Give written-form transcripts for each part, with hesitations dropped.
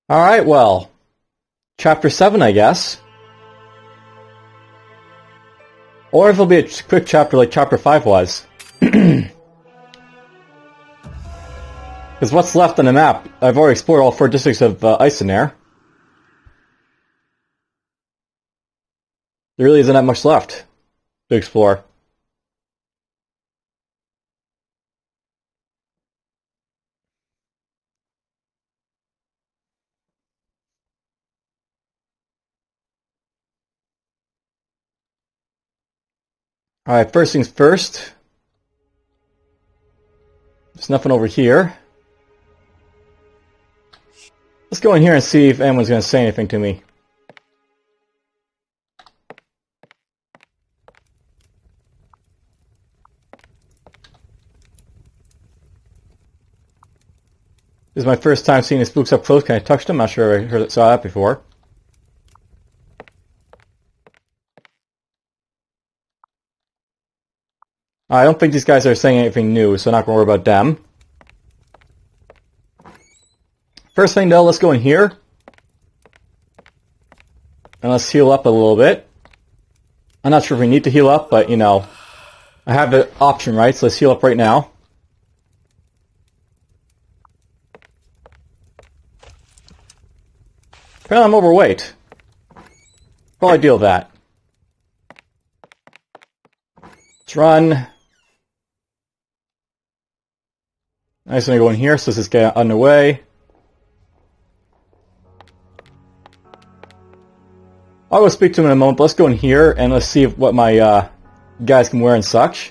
Alright, well, Chapter 7, I guess. Or if it'll be a quick chapter like Chapter 5 was. Because what's left on the map? I've already explored all 4 districts of ice in there. There really isn't that much left to explore. Alright, first things first. There's nothing over here. Let's go in here and see if anyone's going to say anything to me. This is my first time seeing the spooks up close. Can I touch them? I'm not sure I saw that before. I don't think these guys are saying anything new, so I'm not going to worry about them. First thing though, let's go in here. And let's heal up a little bit. I'm not sure if we need to heal up, but you know, I have the option, right? So let's heal up right now. Apparently I'm overweight. Probably deal with that. Let's run. Nice, I'm going to go in here, so let's just get underway. I'll go speak to him in a moment, but let's go in here and let's see what my guys can wear and such.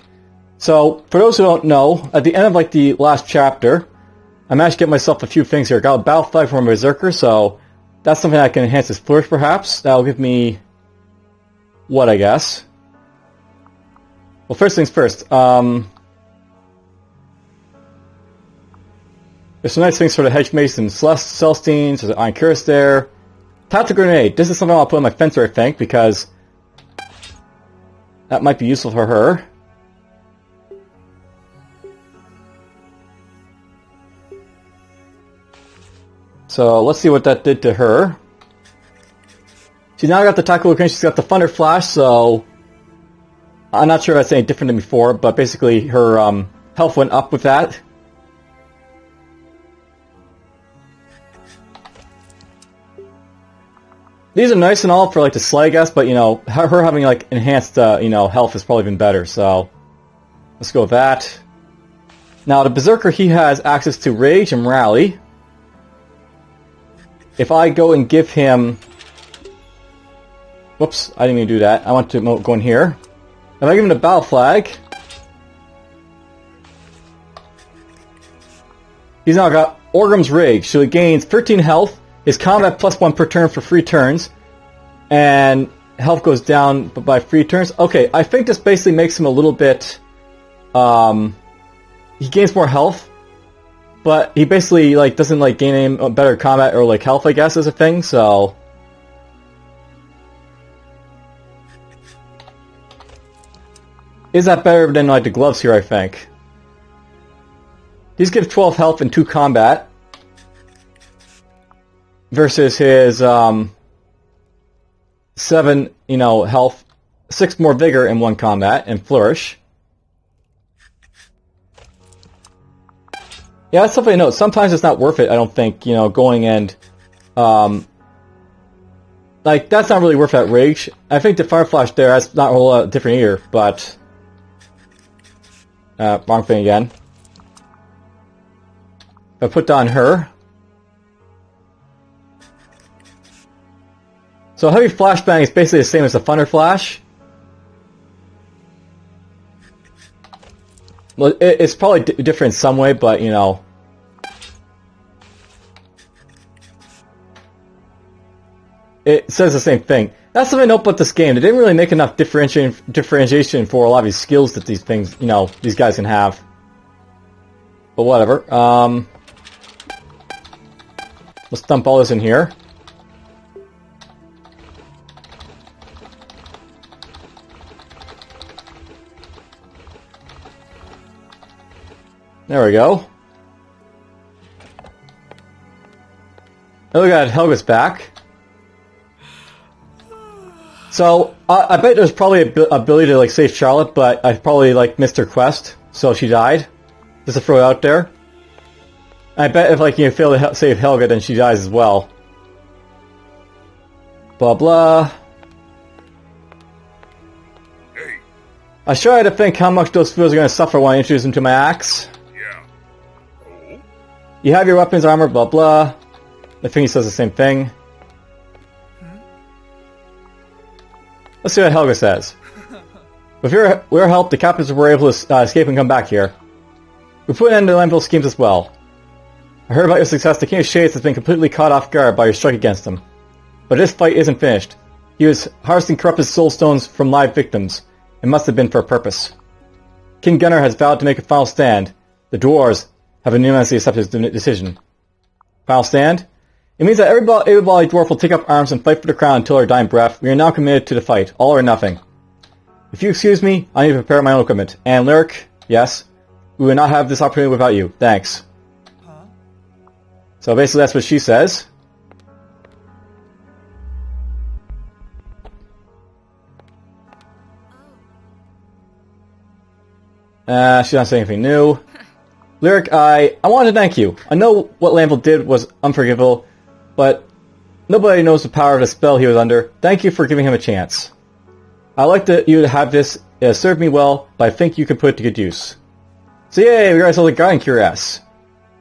So, for those who don't know, at the end of like the last chapter, I managed to get myself a few things here. I got a battle flag from a berserker, so that's something that can enhance his flourish perhaps. That'll give me what, I guess? Well, first things first. There's some nice things for the Hedge Mace and Celestines. There's an Iron Cuirass there. Tactical Grenade. This is something I'll put on my fencer, I think, because that might be useful for her. So let's see what that did to her. She's now got the Tactical Grenade. She's got the Thunder Flash, so I'm not sure if that's any different than before, but basically her health went up with that. These are nice and all for like the slay, I guess, but you know, her having like enhanced you know, health is probably been better, so let's go with that. Now the Berserker, he has access to Rage and Rally. If I go and give him... Whoops, I didn't even do that. I want to go in here. If I give him the Battle Flag, he's now got Orgrim's Rage, so he gains 13 health. His combat +1 per turn for 3 turns, and health goes down by 3 turns. Okay, I think this basically makes him a little bit, he gains more health, but he basically like doesn't like gain any better combat or like health, I guess, is a thing, so. Is that better than like the gloves here, I think? These give 12 health and 2 combat. Versus his 7, you know, health, 6 more vigor and 1 combat and flourish. Yeah, that's something to note. Sometimes it's not worth it, I don't think, you know, going and like that's not really worth that rage. I think the Fire Flash there, that's not a whole lot different either, but wrong thing again. If I put down her. So heavy flashbang is basically the same as the Thunder Flash. Well, it's probably different in some way, but you know, it says the same thing. That's something I know about this game. They didn't really make enough differentiation for a lot of these skills that these things, you know, these guys can have. But whatever. Let's dump all this in here. There we go. And look at Helga's back. So, I bet there's probably a ability to, like, save Charlotte, but I probably, like, missed her quest, so she died. Just to throw it out there. I bet if, like, you fail to save Helga, then she dies as well. Blah, blah. Hey. I try to think how much those fools are going to suffer when I introduce them to my axe. Yeah. Oh? You have your weapons, armor, blah, blah. I think he says the same thing. Let's see what Helga says. With your help, the captives were able to escape and come back here. We put an end to the landfill schemes as well. I heard about your success. The King of Shades has been completely caught off guard by your strike against him. But this fight isn't finished. He was harvesting corrupted soul stones from live victims. It must have been for a purpose. King Gunnar has vowed to make a final stand. The dwarves have unanimously accepted his decision. Final stand? It means that every able-bodied dwarf will take up arms and fight for the crown until our dying breath. We are now committed to the fight, all or nothing. If you excuse me, I need to prepare my own equipment. And Lyric, yes, we will not have this opportunity without you. Thanks. Huh? So basically that's what she says. She's not saying anything new. Lyric, I want to thank you. I know what Lanville did was unforgivable, but nobody knows the power of the spell he was under. Thank you for giving him a chance. I'd like you to have this. It has served me well, but I think you can put it to good use. So yay, we guys all the guiding curious.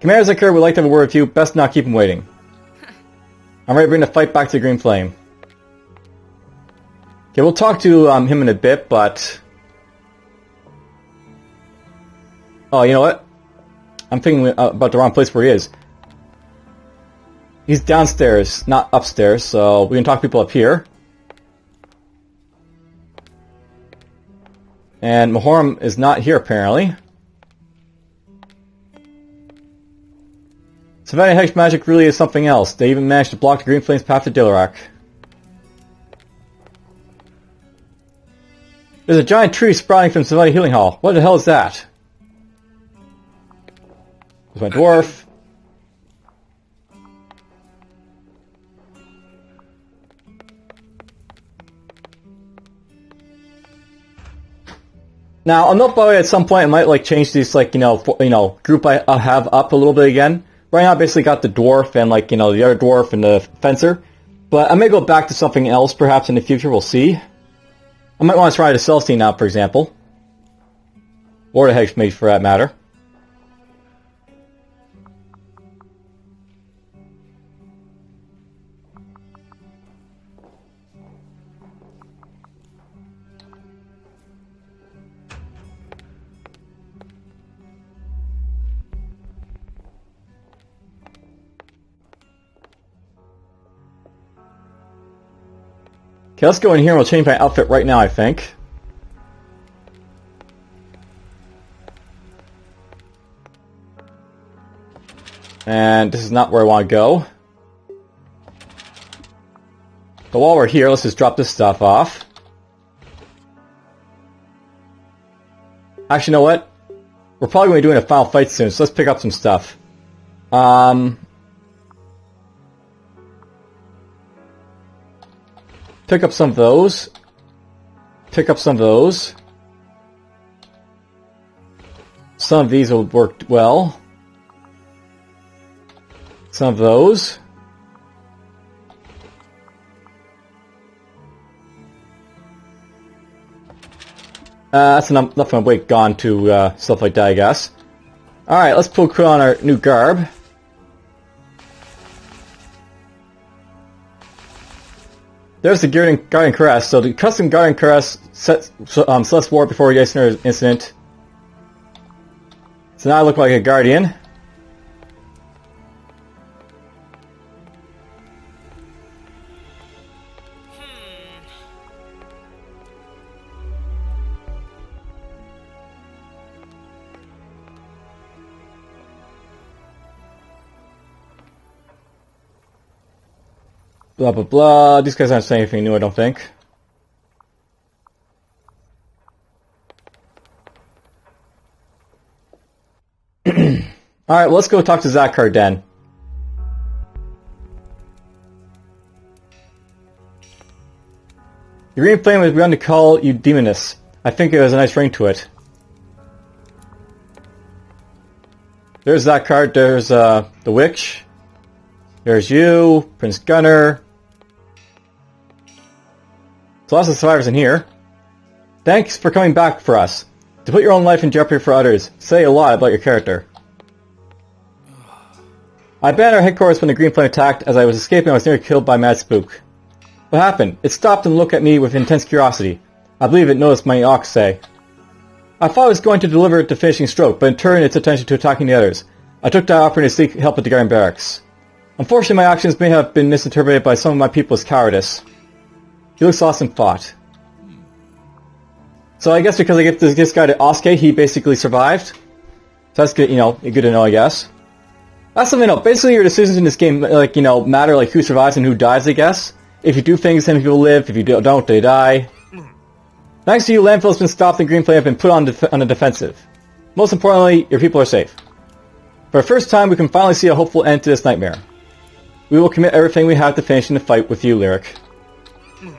Commander Zakir would like to have a word with you. Best not keep him waiting. I'm ready to bring the fight back to the Green Flame. Okay, we'll talk to him in a bit, but... Oh, you know what? I'm thinking about the wrong place where he is. He's downstairs, not upstairs, so we can talk to people up here. And Mahoram is not here, apparently. Savannah Hex magic really is something else. They even managed to block the Green Flame's path to Dilarak. There's a giant tree sprouting from Savannah Healing Hall. What the hell is that? There's my dwarf. Now, I'll note by the way at some point I might like change these like group I have up a little bit again. Right now I basically got the dwarf and like the other dwarf and the fencer, but I may go back to something else perhaps in the future. We'll see. I might want to try the Celestine out, for example, or the Hex Mage for that matter. Okay, let's go in here and we'll change my outfit right now, I think. And this is not where I want to go. But while we're here, let's just drop this stuff off. Actually, you know what? We're probably going to be doing a final fight soon, so let's pick up some stuff. Pick up some of those. Pick up some of those. Some of these will work well. Some of those. That's enough of my weight gone to stuff like that, I guess. Alright, let's put on our new garb. There's the Guardian Caress. So the custom Guardian Caress sets Celeste War before the Eisner incident. So now I look like a Guardian. Blah blah blah. These guys aren't saying anything new, I don't think. Alright, well, let's go talk to Zakar then. The green flame has begun to call you demoness. I think it has a nice ring to it. There's that card, there's the witch. There's you, Prince Gunner. So lots of survivors in here. Thanks for coming back for us. To put your own life in jeopardy for others, say a lot about your character. I abandoned our headquarters when the green flame attacked. As I was escaping, I was nearly killed by Mad Spook. What happened? It stopped and looked at me with intense curiosity. I believe it noticed my oxay. I thought it was going to deliver the finishing stroke, but it turned its attention to attacking the others. I took that opportunity to seek help at the Guardian Barracks. Unfortunately, my actions may have been misinterpreted by some of my people as cowardice. He looks lost in thought. So I guess because I give this guy to Osuke, he basically survived. So that's good, good to know, I guess. That's something else. Basically, your decisions in this game, matter, who survives and who dies, I guess. If you do things, then people live. If you don't, they die. Thanks to you, landfill has been stopped and green flame have been put on the defensive. Most importantly, your people are safe. For the first time, we can finally see a hopeful end to this nightmare. We will commit everything we have to finishing the fight with you, Lyric. Do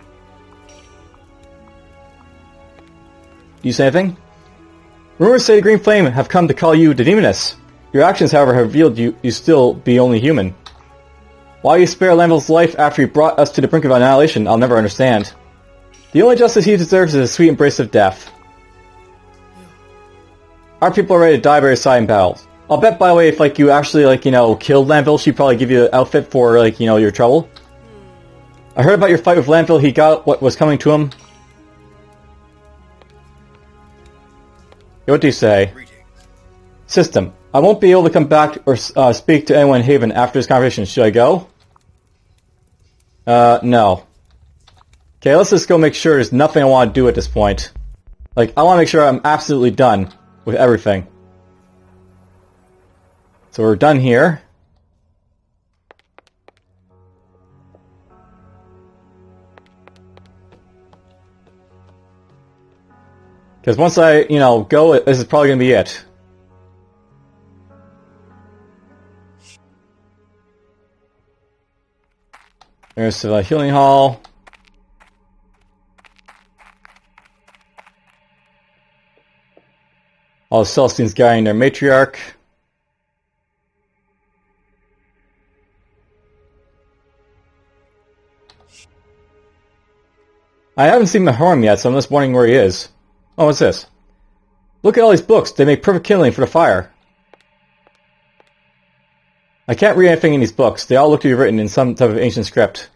you say anything? Rumors say the green flame have come to call you the demoness. Your actions, however, have revealed you still be only human. Why you spare Lanville's life after he brought us to the brink of annihilation, I'll never understand. The only justice he deserves is a sweet embrace of death. Our people are ready to die by your side in battles. I'll bet, by the way, if you actually killed Lanville, she'd probably give you an outfit for your trouble. I heard about your fight with Lanville. He got what was coming to him. What do you say? System. I won't be able to come back or speak to anyone in Haven after this conversation. Should I go? No. Okay, let's just go make sure there's nothing I want to do at this point. I want to make sure I'm absolutely done with everything. So we're done here. Because once I, go, this is probably going to be it. There's the healing hall. All the Celestians guiding their matriarch. I haven't seen Mahoram yet, so I'm just wondering where he is. Oh, what's this? Look at all these books. They make perfect kindling for the fire. I can't read anything in these books. They all look to be written in some type of ancient script.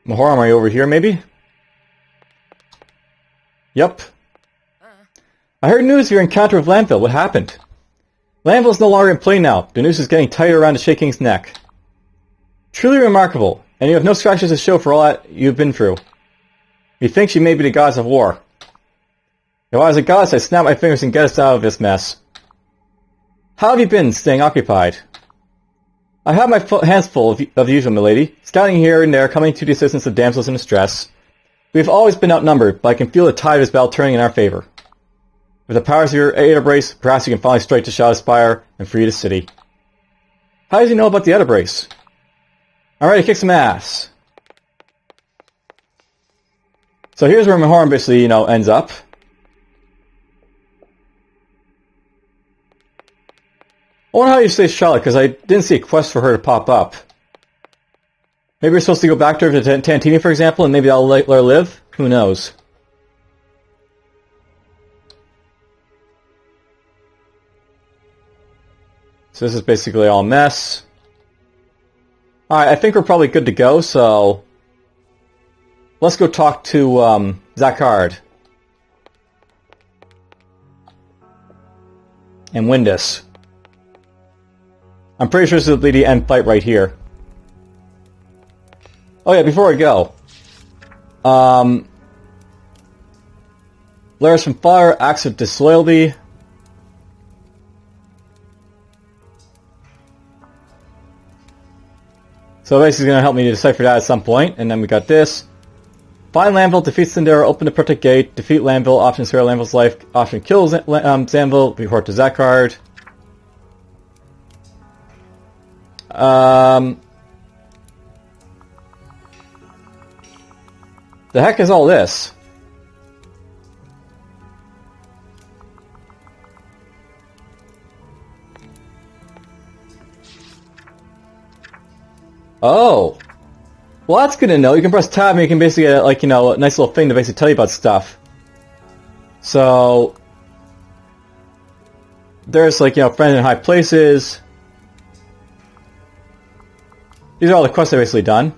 Mahoram, are you over here, maybe? Yep. I heard news of your encounter with Lanville. What happened? Lanville's no longer in play now. The noose is getting tighter around the Shade King's neck. Truly remarkable, and you have no scratches to show for all that you've been through. Methinks you may be the goddess of war. If I was a goddess, I'd snap my fingers and get us out of this mess. How have you been staying occupied? I have my hands full of the usual, milady. Scouting here and there, coming to the assistance of damsels in distress. We have always been outnumbered, but I can feel the tide of this battle turning in our favor. With the powers of your Adabrace, perhaps you can finally strike to Shadow's Spire and free the city. How does he know about the Adabrace? I'm ready to kick some ass. So here's where Mahoram basically, ends up. I wonder how you say Charlotte, because I didn't see a quest for her to pop up. Maybe we're supposed to go back to her to Tantini, for example, and maybe that'll let her live? Who knows? So this is basically all a mess. Alright, I think we're probably good to go, so... let's go talk to, Zachard. And win this. I'm pretty sure this will be the end fight right here. Oh yeah, before I go. Layers from fire, acts of disloyalty. So basically going to help me to decipher that at some point. And then we got this. Find Lanville, defeat Sindera, open the Protect Gate, defeat Lanville, option spare Lanville's life, option kill Zanville, report to Zachard. The heck is all this? Oh. Well, that's good to know. You can press tab and you can basically get, like, you know, a nice little thing to basically tell you about stuff. So... there's, like, you know, friends in high places. These are all the quests I've basically done.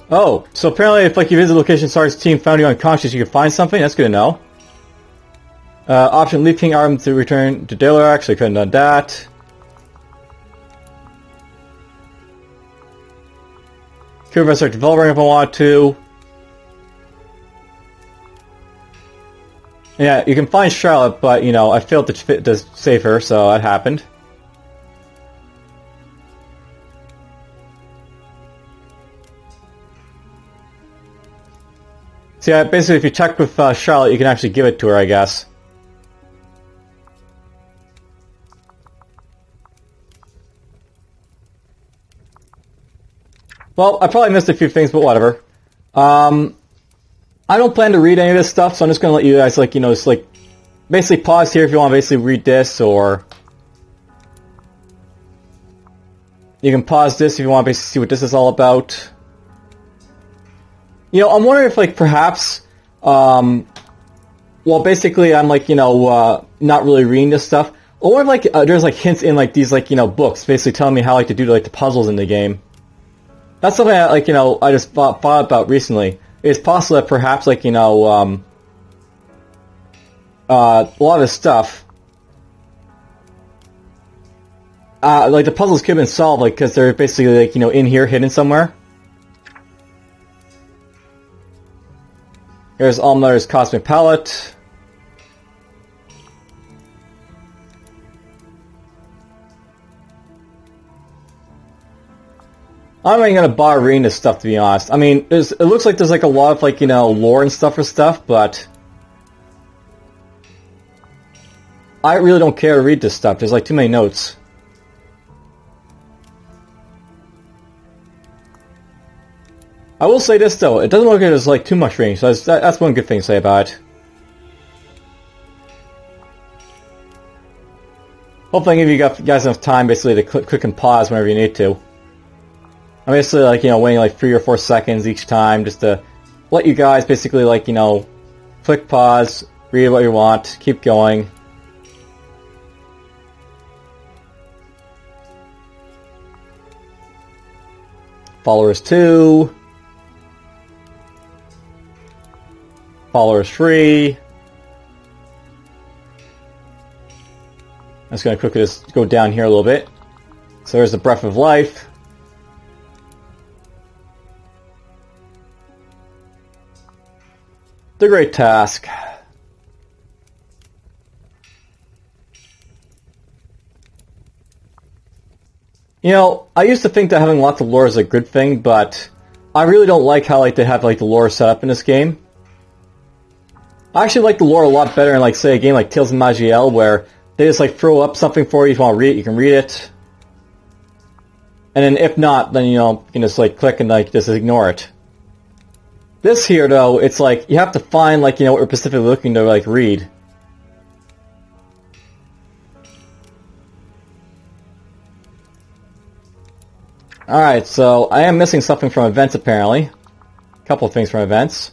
Oh, so apparently if, like, you visit the location Sarge's team found you unconscious, you can find something? That's good to know. Option, leave King Arm to return to Dalarak, so I couldn't have done that. Could have started developing if I wanted to. Yeah, you can find Charlotte, but, you know, I failed to save her, so that happened. So yeah, basically if you check with Charlotte, you can actually give it to her, I guess. Well, I probably missed a few things, but whatever. I don't plan to read any of this stuff, so I'm just going to let you guys, like, you know, just, like, basically pause here if you want to basically read this, or... you can pause this if you want to basically see what this is all about. You know, I'm wondering if, like, perhaps, well, basically, I'm, like, you know, not really reading this stuff. I wonder if, like, there's, like, hints in, like, these, like, you know, books, basically telling me how, like, to do, like, the puzzles in the game. That's something that, like, you know, I just thought about recently. It's possible that perhaps, like, you know, a lot of this stuff, like, the puzzles could have been solved, like, because they're basically, like, you know, in here, hidden somewhere. Here's Almutter's Cosmic Palette. I'm not even gonna bother reading this stuff, to be honest. I mean, it looks like there's, like, a lot of, like, you know, lore and stuff for stuff, but... I really don't care to read this stuff. There's, like, too many notes. I will say this, though. It doesn't look like there's, like, too much reading, so that's one good thing to say about it. Hopefully I give you guys enough time, basically, to click and pause whenever you need to. I'm basically, like, you know, waiting, like, 3 or 4 seconds each time, just to let you guys basically, like, you know, click pause, read what you want, keep going. Followers 2. Followers 3. I'm just going to quickly just go down here a little bit. So there's the Breath of Life. The Great Task. You know, I used to think that having lots of lore is a good thing, but I really don't like how, like, they have, like, the lore set up in this game. I actually like the lore a lot better in, like, say, a game like Tales of Magiel, where they just, like, throw up something for you. If you want to read it, you can read it. And then if not, then, you know, you can just, like, click and, like, just ignore it. This here, though, it's like, you have to find, like, you know, what you're specifically looking to, like, read. Alright, so I am missing something from events, apparently. A couple of things from events.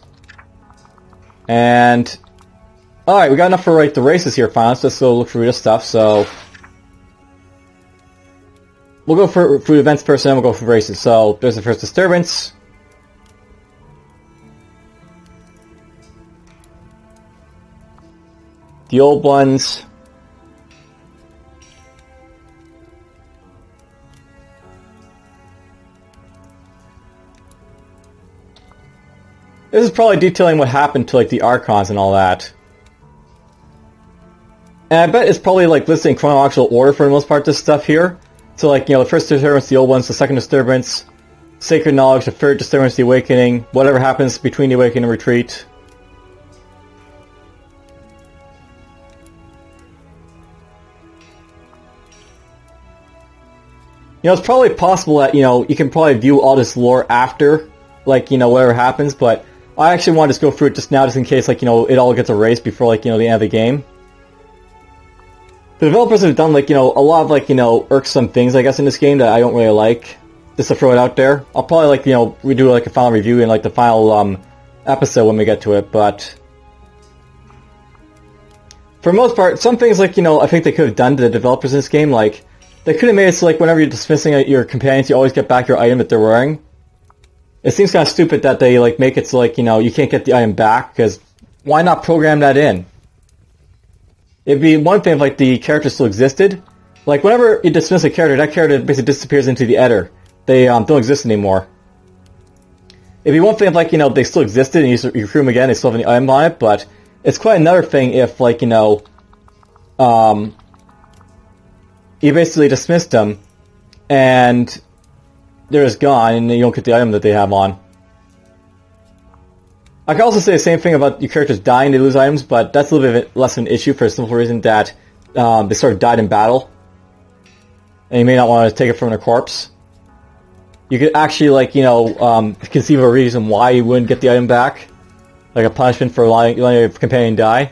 And... alright, we got enough for, like, the races here, finally. Let's just go look through this stuff, so... we'll go for events first, and then we'll go for races. So, there's the first disturbance. The old ones. This is probably detailing what happened to, like, the Archons and all that. And I bet it's probably, like, listed in chronological order for the most part, this stuff here. So, like, you know, the first disturbance, the old ones, the second disturbance, Sacred Knowledge, the Third Disturbance, the Awakening, whatever happens between the Awakening and Retreat. You know, it's probably possible that, you know, you can probably view all this lore after, like, you know, whatever happens, but I actually want to just go through it just now, just in case, like, you know, it all gets erased before, like, you know, the end of the game. The developers have done, like, you know, a lot of, like, you know, irksome things, I guess, in this game that I don't really like. Just to throw it out there. I'll probably, like, you know, redo, like, a final review in, like, the final, episode when we get to it, but... For the most part, some things, like, you know, I think they could have done to the developers in this game, like... They could have made it so, like, whenever you're dismissing your companions, you always get back your item that they're wearing. It seems kind of stupid that they, like, make it so, like, you know, you can't get the item back, because why not program that in? It'd be one thing if, like, the character still existed. Like, whenever you dismiss a character, that character basically disappears into the Ether. They don't exist anymore. It'd be one thing if, like, you know, they still existed and you recruit them again, they still have any item on it, but it's quite another thing if, like, you know, you basically dismissed them and they're just gone and you don't get the item that they have on. I can also say the same thing about your characters dying, they lose items, but that's a little bit less of an issue for a simple reason that they sort of died in battle. And you may not want to take it from their corpse. You could actually, like, you know, conceive of a reason why you wouldn't get the item back. Like a punishment for letting your companion die.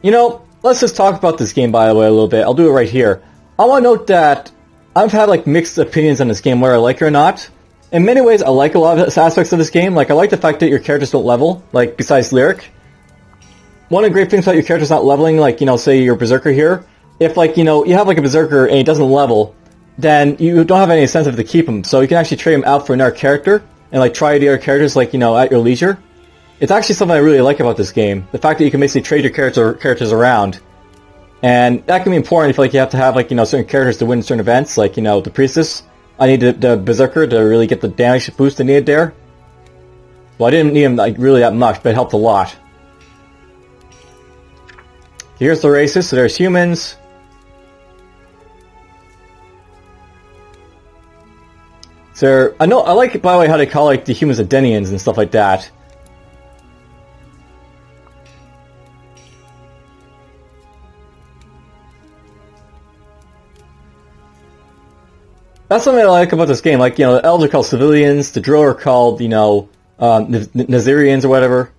You know, let's just talk about this game, by the way, a little bit. I'll do it right here. I want to note that I've had, like, mixed opinions on this game, whether I like it or not. In many ways, I like a lot of aspects of this game. Like, I like the fact that your characters don't level, like, besides Lyric. One of the great things about your character's not leveling, like, you know, say your Berserker here, if, like, you know, you have, like, a Berserker and he doesn't level, then you don't have any incentive to keep him, so you can actually trade him out for another character, and, like, try the other characters, like, you know, at your leisure. It's actually something I really like about this game, the fact that you can basically trade your characters around. And that can be important if, like, you have to have, like, you know, certain characters to win certain events, like, you know, the Priestess. I needed the Berserker to really get the damage boost I needed there. Well, I didn't need him, like, really that much, but it helped a lot. Here's the races, so there's humans. So, I like, by the way, how they call, like, the humans Adenians and stuff like that. That's something I like about this game. Like, you know, the elves are called civilians, the drow are called, you know, Nazirians or whatever.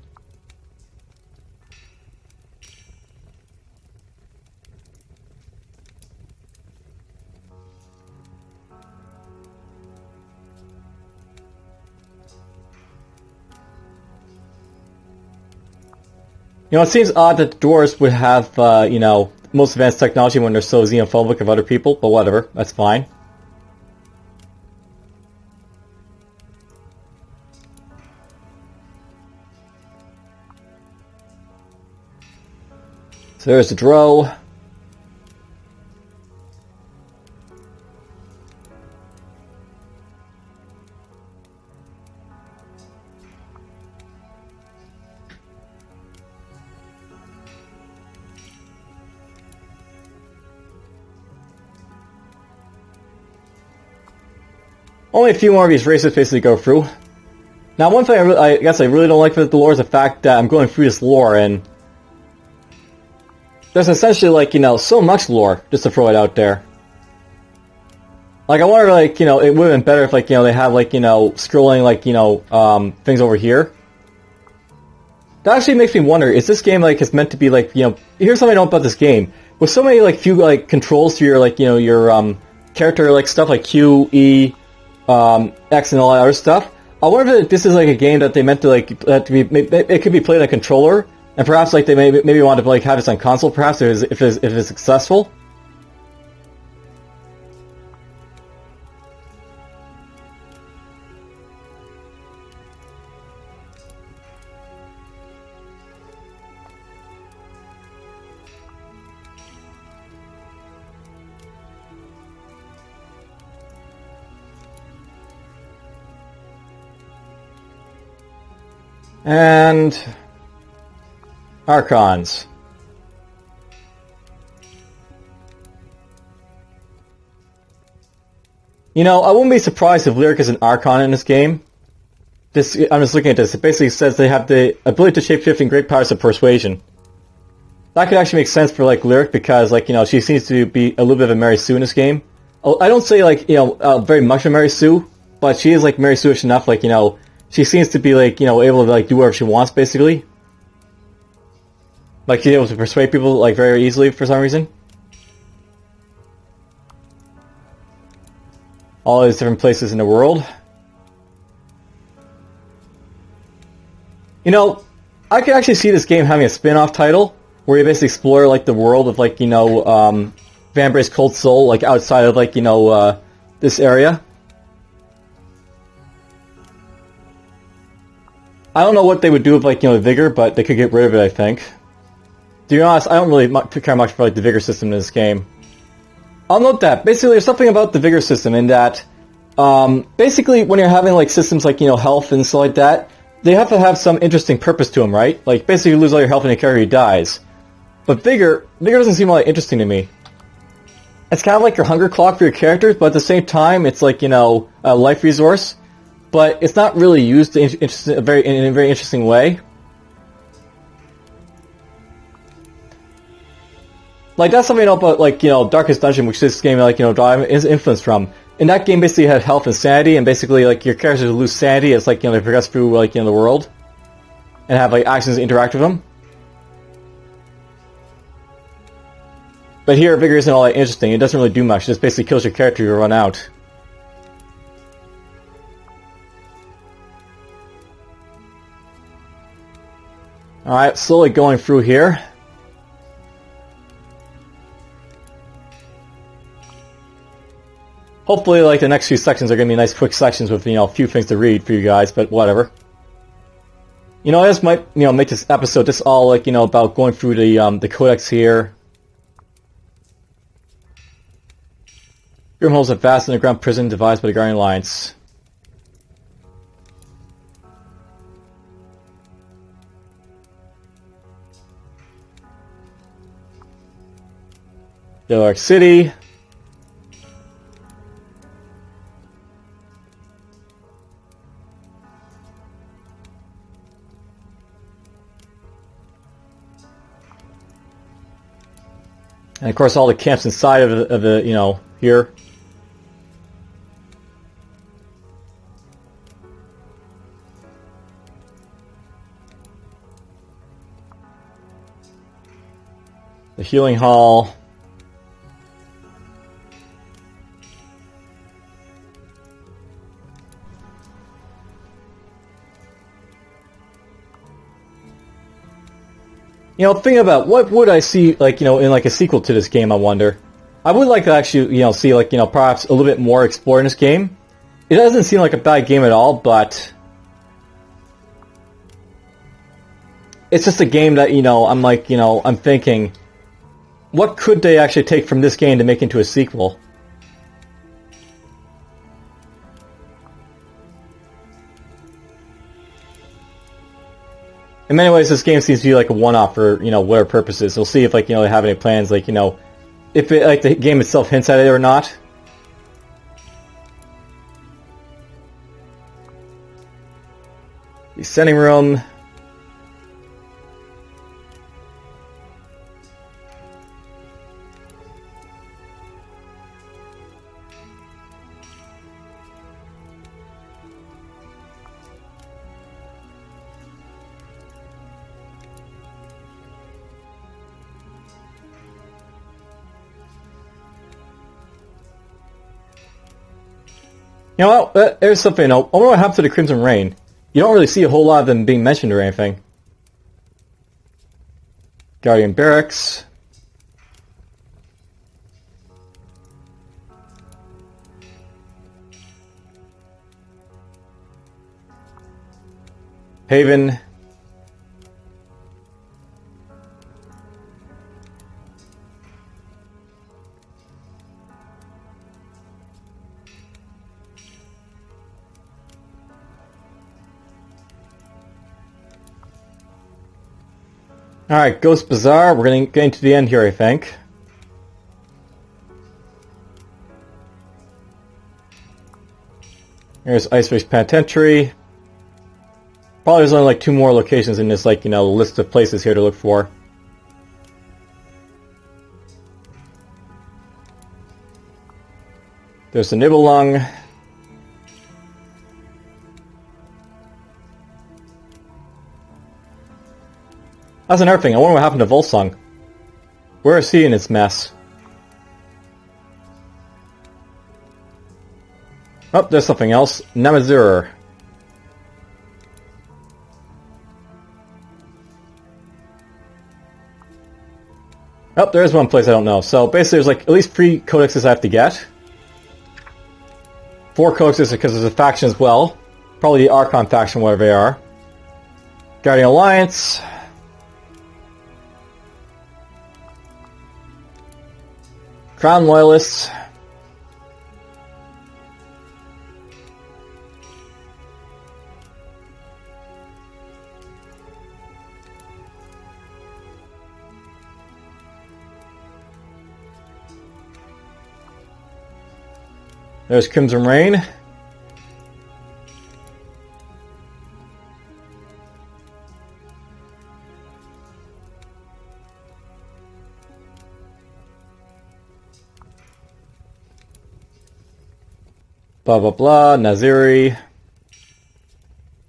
You know, it seems odd that the dwarves would have, you know, most advanced technology when they're so xenophobic of other people, but whatever, that's fine. So there's the drow. Only a few more of these races basically go through. Now, one thing I guess I really don't like with the lore is the fact that I'm going through this lore and there's essentially, like, you know, so much lore, just to throw it out there. Like, I wonder, like, you know, it would have been better if, like, you know, they have, like, you know, scrolling, like, you know, things over here. That actually makes me wonder, is this game, like, is meant to be, like, you know, here's something I know about this game. With so many, like, few, like, controls to your, like, you know, your, character, like, stuff like Q, E, X, and all that other stuff, I wonder if this is, like, a game that they meant to, like, it could be played on a controller, and perhaps, like, they maybe want to, like, have this on console, perhaps, if it's successful. And Archons. You know, I wouldn't be surprised if Lyric is an Archon in this game. I'm just looking at this. It basically says they have the ability to shapeshift and great powers of persuasion. That could actually make sense for, like, Lyric because, like, you know, she seems to be a little bit of a Mary Sue in this game. I don't say, like, you know, very much of Mary Sue, but she is, like, Mary Sue-ish enough, like, you know, she seems to be, like, you know, able to, like, do whatever she wants, basically. Like, she's able to persuade people, like, very easily for some reason. All these different places in the world. You know, I could actually see this game having a spin-off title, where you basically explore, like, the world of, like, you know, Vambrace Cold Soul, like, outside of, like, you know, this area. I don't know what they would do with, like, you know, the Vigor, but they could get rid of it, I think. To be honest, I don't really care much for, like, the Vigor system in this game. I'll note that. Basically, there's something about the Vigor system in that, basically, when you're having, like, systems like, you know, health and stuff like that, they have to have some interesting purpose to them, right? Like, basically, you lose all your health and your character dies. But Vigor doesn't seem all that interesting to me. It's kind of like your hunger clock for your characters, but at the same time, it's like, you know, a life resource. But it's not really used in a very interesting way. Like, that's something about, like, you know, Darkest Dungeon, which this game, like, you know, is influenced from. In that game, basically, you had health and sanity, and basically, like, your characters lose sanity as, like, you know, they progress through, like, you know, the world. And have, like, actions that interact with them. But here, Vigor isn't all that interesting. It doesn't really do much. It just basically kills your character if you run out. Alright, slowly going through here. Hopefully, like, the next few sections are going to be nice quick sections with, you know, a few things to read for you guys, but whatever. You know, I just might, you know, make this episode just all, like, you know, about going through the Codex here. Grimhole's a vast underground prison devised by the Guardian Alliance. Dark City. And of course all the camps inside of the you know, here. The healing hall. You know, thinking about what would I see, like, you know, in, like, a sequel to this game, I wonder. I would like to actually, you know, see, like, you know, perhaps a little bit more explore in this game. It doesn't seem like a bad game at all, but it's just a game that, you know, I'm like, you know, I'm thinking, what could they actually take from this game to make into a sequel? In many ways, this game seems to be like a one-off for, you know, whatever purposes. We'll see if, like, you know, they have any plans, like, you know, if it, like, the game itself hints at it or not. The sending room. You know what? There's something. I wonder what happened to the Crimson Rain. You don't really see a whole lot of them being mentioned or anything. Guardian Barracks. Haven. Alright, Ghost Bazaar. We're getting to the end here, I think. Here's Ice Race Penitentiary. Probably there's only like 2 more locations in this, like, you know, list of places here to look for. There's the Nibelung. That's another thing. I wonder what happened to Volsung. Where is he in its mess? Oh, there's something else. Namazur. Oh, there is one place I don't know. So basically there's like at least 3 codexes I have to get. 4 codexes because there's a faction as well. Probably the Archon faction, whatever they are. Guardian Alliance. Crown Loyalists. There's Crimson Rain. Blah blah blah, Naziri.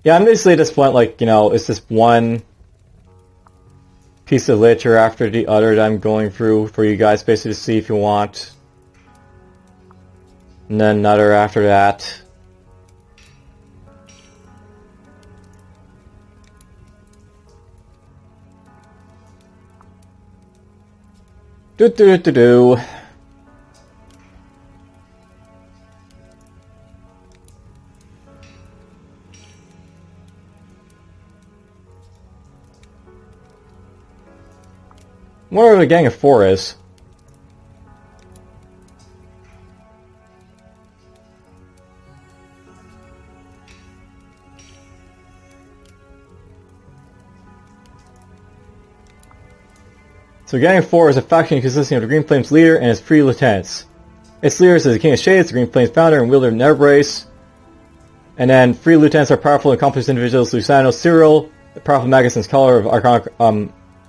Yeah, I'm basically at this point, like, you know, it's just one piece of literature after the other that I'm going through for you guys basically to see if you want. And then another after that. Do. Where the Gang of 4 is. So Gang of 4 is a faction consisting of the Green Flames leader and his 3 lieutenants. Its leader is the King of Shades, the Green Flames founder and wielder of Vambrace. And then 3 lieutenants are powerful and accomplished individuals: Luciano, Cyril, the powerful magus and scholar of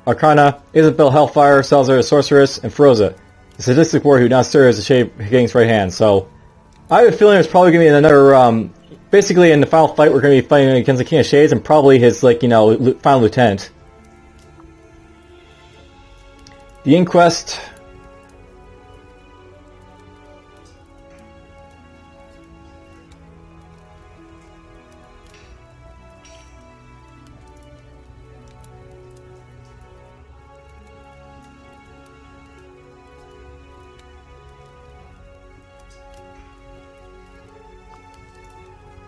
Arcana, Isabel Hellfire, Salazar the Sorceress, and Feroza, the sadistic warrior who now serves as the Shade King's right hand. So, I have a feeling there's probably going to be another, basically in the final fight we're going to be fighting against the King of Shades and probably his, like, you know, final lieutenant. The Inquest.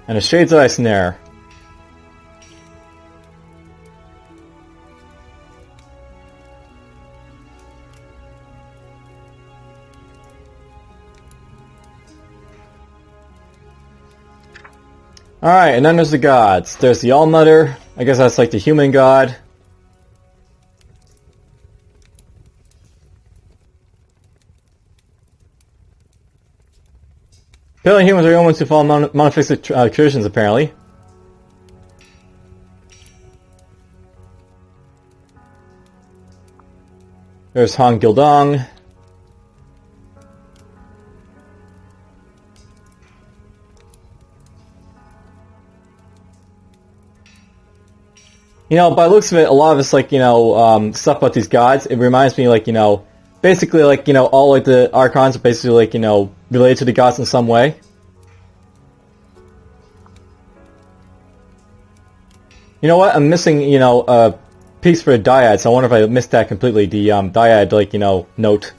And a Shades Eye Snare. Alright, and then there's the gods. There's the All-Mother. I guess that's like the human god. Apparently humans are the only ones who follow monotheistic traditions, apparently. There's Han Gildong. You know, by the looks of it, a lot of it's like, you know, stuff about these gods. It reminds me, like, you know, basically, like, you know, all like the archons are basically, like, you know, related to the gods in some way. You know what? I'm missing, you know, a piece for the dyad, so I wonder if I missed that completely. The dyad, like, you know, note.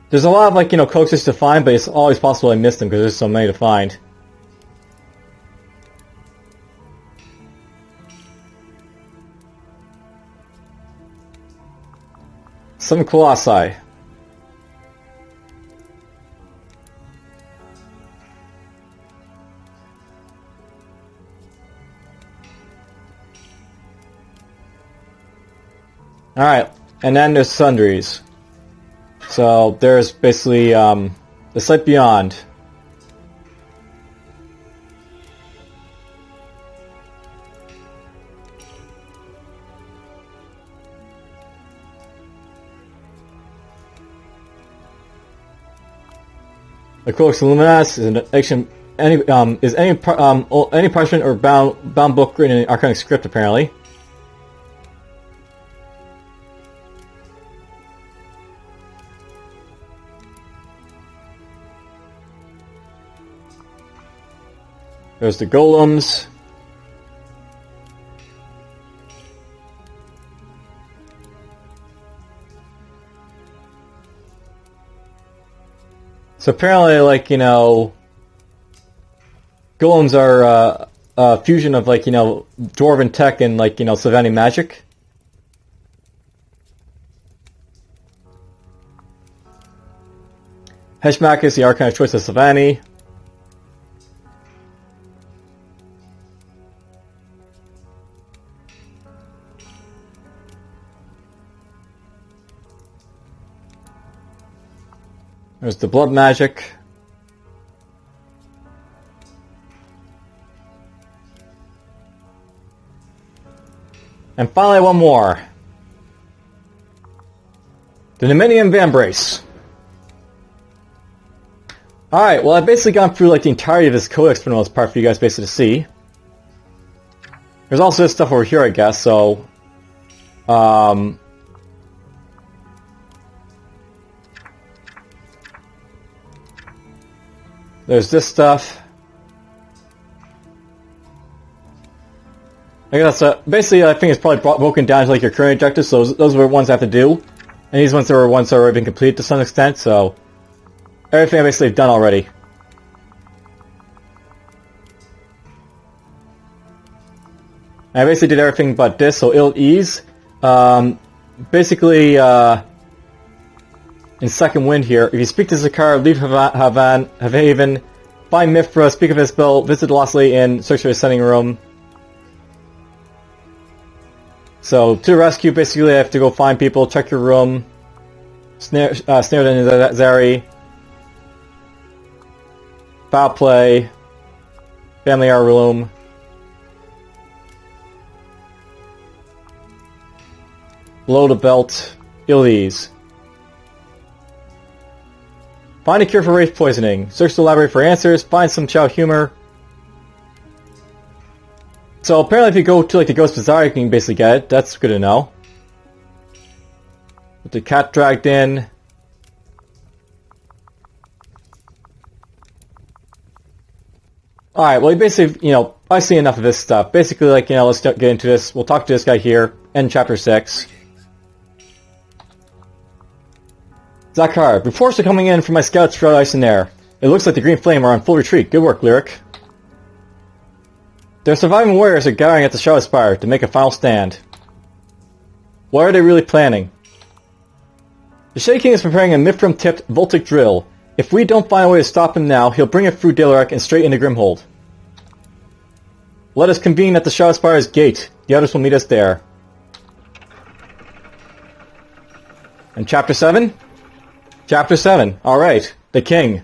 There's a lot of, like, you know, codexes to find, but it's always possible I missed them because there's so many to find. Some Colossi. Alright, and then there's Sundries. So there's basically the Sight Beyond. The Codex Luminas is an action. Any parchment or bound book written in arcanic script, apparently. There's the golems. So apparently, like, you know, golems are a fusion of, like, you know, dwarven tech and, like, you know, Sylvanian magic. Heshmak is the arcane choice of Sylvani. There's the blood magic. And finally, one more. The Nemenian Vambrace. Alright, well, I've basically gone through, like, the entirety of this codex for the most part for you guys basically to see. There's also this stuff over here, I guess, so... There's this stuff. I guess basically I think it's probably broken down to like your current objectives, so those were ones I have to do. And these ones are ones that have already been completed to some extent, so everything I basically have done already. I basically did everything but this, so Ill Ease. Basically, in Second Wind here, if you speak to Zakar, leave Haven, find Mithra, speak of his spell, visit the Lost Lady Inn, search for his sending room. So, to the rescue, basically I have to go find people, check your room, snare them in Zari, foul play, family hour room, below the belt, Ill Ease. Find a cure for race poisoning. Search the library for answers. Find some Chow humor. So apparently if you go to like the Ghost Bazaar you can basically get it. That's good to know. With the cat dragged in. Alright, well basically, you know, I've seen enough of this stuff. Basically, like, you know, let's get into this. We'll talk to this guy here. End chapter 6. Zakar, reports are coming in from my scouts throughout ice and air. It looks like the Green Flame are on full retreat. Good work, Lyric. Their surviving warriors are gathering at the Shadow Spire to make a final stand. What are they really planning? The Shade King is preparing a Mithram-tipped Voltic drill. If we don't find a way to stop him now, he'll bring it through Dalarak and straight into Grimhold. Let us convene at the Shadow Spire's gate. The others will meet us there. And Chapter 7? Chapter 7. Alright. The King.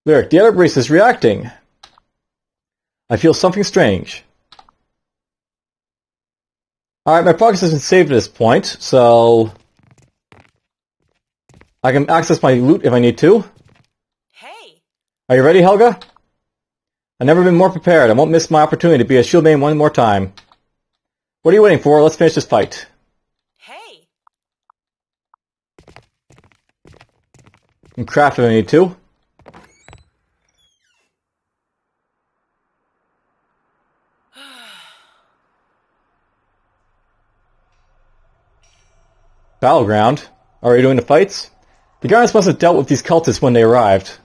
Lyric, the other brace is reacting. I feel something strange. Alright, my progress has been saved at this point, so I can access my loot if I need to. Hey! Are you ready, Helga? I've never been more prepared. I won't miss my opportunity to be a shield main one more time. What are you waiting for? Let's finish this fight. Hey! And craft if I need to. Battleground. Are you doing the fights? The Guardians must have dealt with these cultists when they arrived.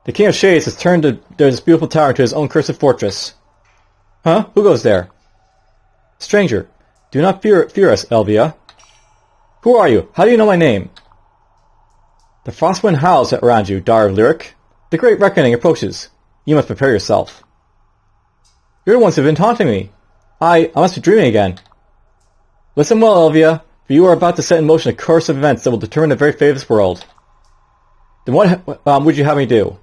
The King of Shades has turned this beautiful tower into his own cursed fortress. Huh? Who goes there? Stranger. Do not fear us, Elvia. Who are you? How do you know my name? The Frostwind howls around you, Dar of Lyric. The Great Reckoning approaches. You must prepare yourself. You're the ones who've been taunting me. I must be dreaming again. Listen well, Elvia, for you are about to set in motion a course of events that will determine the very fate of this world. Then what would you have me do?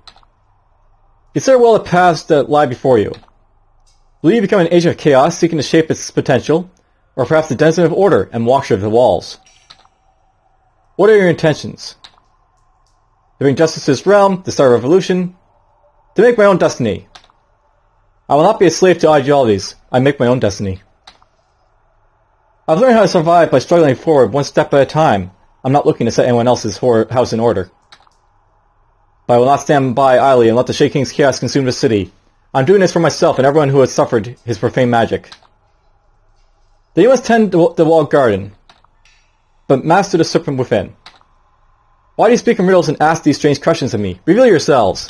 Consider well the paths that lie before you. Will you become an agent of chaos seeking to shape its potential, or perhaps the denizen of order and watcher of the walls? What are your intentions? To bring justice to this realm, to start a revolution, to make my own destiny. I will not be a slave to ideologies. I make my own destiny. I've learned how to survive by struggling forward one step at a time. I'm not looking to set anyone else's house in order. But I will not stand by idly and let the Shade King's chaos consume the city. I'm doing this for myself and everyone who has suffered his profane magic. Then you must tend the walled garden, but master the serpent within. Why do you speak in riddles and ask these strange questions of me? Reveal yourselves!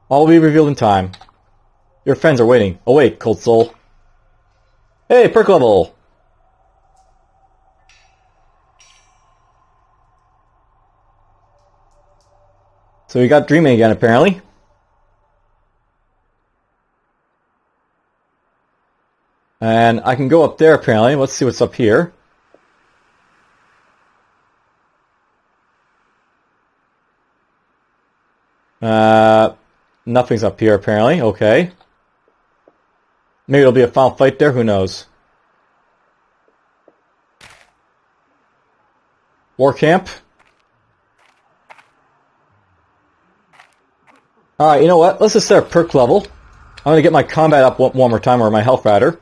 All will be revealed in time. Your friends are waiting. Awake, cold soul. Hey, perk level! So we got dreaming again, apparently. And I can go up there, apparently. Let's see what's up here. Nothing's up here, apparently. Okay. Maybe it'll be a final fight there, who knows. War camp. Alright, you know what? Let's just set a perk level. I'm going to get my combat up one more time, or my health rather.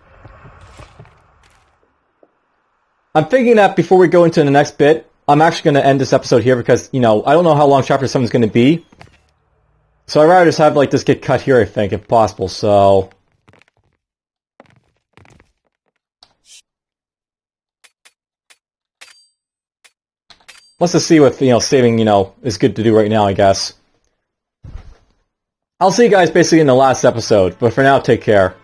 I'm thinking that before we go into the next bit, I'm actually going to end this episode here because, you know, I don't know how long Chapter 7 is going to be. So I'd rather just have, like, this get cut here, I think, if possible, so... Let's just see what, you know, saving, you know, is good to do right now, I guess. I'll see you guys basically in the last episode, but for now, take care.